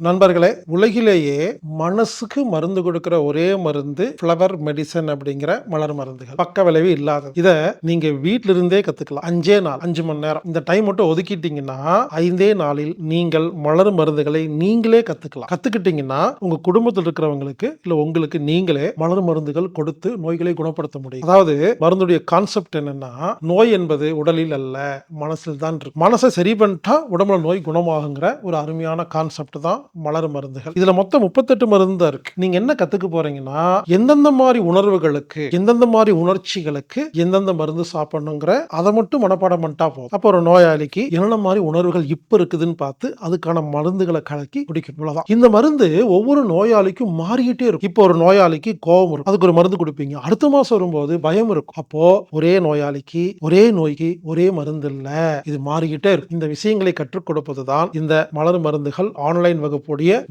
நண்பர்களே, உலகிலேயே மனசுக்கு மருந்து கொடுக்கிற ஒரே மருந்து ஃப்ளவர் மெடிசன் அப்படிங்கிற மலர் மருந்துகள். பக்க விளைவு இல்லாதது. இத நீங்க வீட்ல இருந்தே கத்துக்கலாம். 5 நாள் 5 மணி நேரம் இந்த டைம் மட்டும் ஒதுக்கிட்டீங்கன்னா 5 நாளில் நீங்கள் மலர் மருந்துகளை நீங்களே கத்துக்கலாம். கத்துக்கிட்டீங்கன்னா உங்க குடும்பத்தில் இருக்கிறவங்களுக்கு இல்ல உங்களுக்கு நீங்களே மலர் மருந்துகள் கொடுத்து நோய்களை குணப்படுத்த முடியும். அதாவது மருந்துடைய கான்செப்ட் என்னன்னா, நோய் என்பது உடலில் அல்ல, மனசில் தான் இருக்கு. மனசை சரி பண்ணிட்டா உடம்புல நோய் குணமாகுங்கிற ஒரு அருமையான கான்செப்ட் தான் மலர் மருந்துகள். இதுல மொத்தம் 38 மருந்து தான் இருக்கு. நீங்க என்ன கத்துக்க போறீங்கன்னா, எந்தெந்த மாதிரி உணர்வுகளுக்கு, எந்தெந்த மாதிரி உணர்ச்சிகளுக்கு எந்தெந்த மருந்து சாப்பிடணுங்கிற அதை மட்டும் மனப்பாடம் பண்ணிட்டா போதும். அப்போ ஒரு நோயாளிக்கு என்னென்ன மாதிரி உணர்வுகள் இப்ப இருக்குதுன்னு பார்த்து அதுக்கான மருந்துகளை கலக்கி குடிக்கணும். இவ்வளவுதான். இந்த மருந்து ஒவ்வொரு நோயாளிக்கும் மாறிக்கிட்டே இருக்கும். இப்போ ஒரு நோயாளிக்கு கோபம் இருக்கும், அதுக்கு ஒரு மருந்து கொடுப்பீங்க. அடுத்த மாசம் வரும்போது பயம் இருக்கும். அப்போ ஒரே நோயாளிக்கு ஒரே நோய்க்கு ஒரே மருந்து இல்ல, இது மாறிக்கிட்டே இருக்கும். இந்த விஷயங்களை கற்றுக் கொடுப்பதுதான் இந்த மலர் மருந்துகள் ஆன்லைன் வகுப்புடைய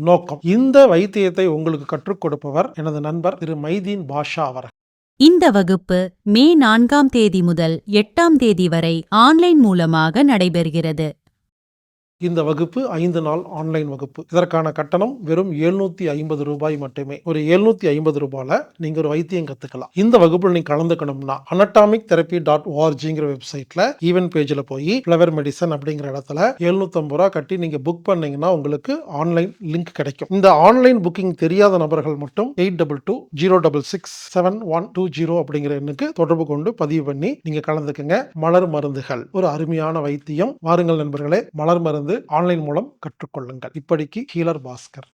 நோக்கம். இந்த வைத்தியத்தை உங்களுக்கு கற்றுக் கொடுப்பவர் எனது நண்பர் திரு மைதீன் பாஷா அவர். இந்த வகுப்பு மே 4ஆம் தேதி முதல் 8ஆம் தேதி வரை ஆன்லைன் மூலமாக நடைபெறுகிறது. இந்த வகுப்பு 5 நாள் ஆன்லைன் வகுப்பு. இதற்கான கட்டணம் வெறும் 750 ரூபாய் மட்டுமே. ஒரு 750 ரூபாயில நீங்க ஒரு வைத்தியம் கத்துக்கலாம். இந்த வகுப்புல நீங்க கலந்துக்கணும்னா anatomictherapy.orgங்கிற வெப்சைட்ல ஈவென்ட் பேஜ்ல போய் ஃப்ளவர் மெடிசன் அப்படிங்கிற இடத்துல 750 ரூபாய் கட்டி நீங்க புக் பண்ணீங்கன்னா உங்களுக்கு ஆன்லைன் லிங்க் கிடைக்கும். இந்த ஆன்லைன் புக்கிங் தெரியாத நபர்கள் மட்டும் 8220667120 அப்படிங்கிற எண்ணுக்கு தொடர்பு கொண்டு பதிவு பண்ணி நீங்க கலந்துக்குங்க. மலர் மருந்துகள் ஒரு அருமையான வைத்தியம். வாருங்கள் நண்பர்களே, மலர் மருந்து ஆன்லைன் மூலம் கற்றுக்கொள்ளுங்கள். இப்படிக்கு ஹீலர் பாஸ்கர்.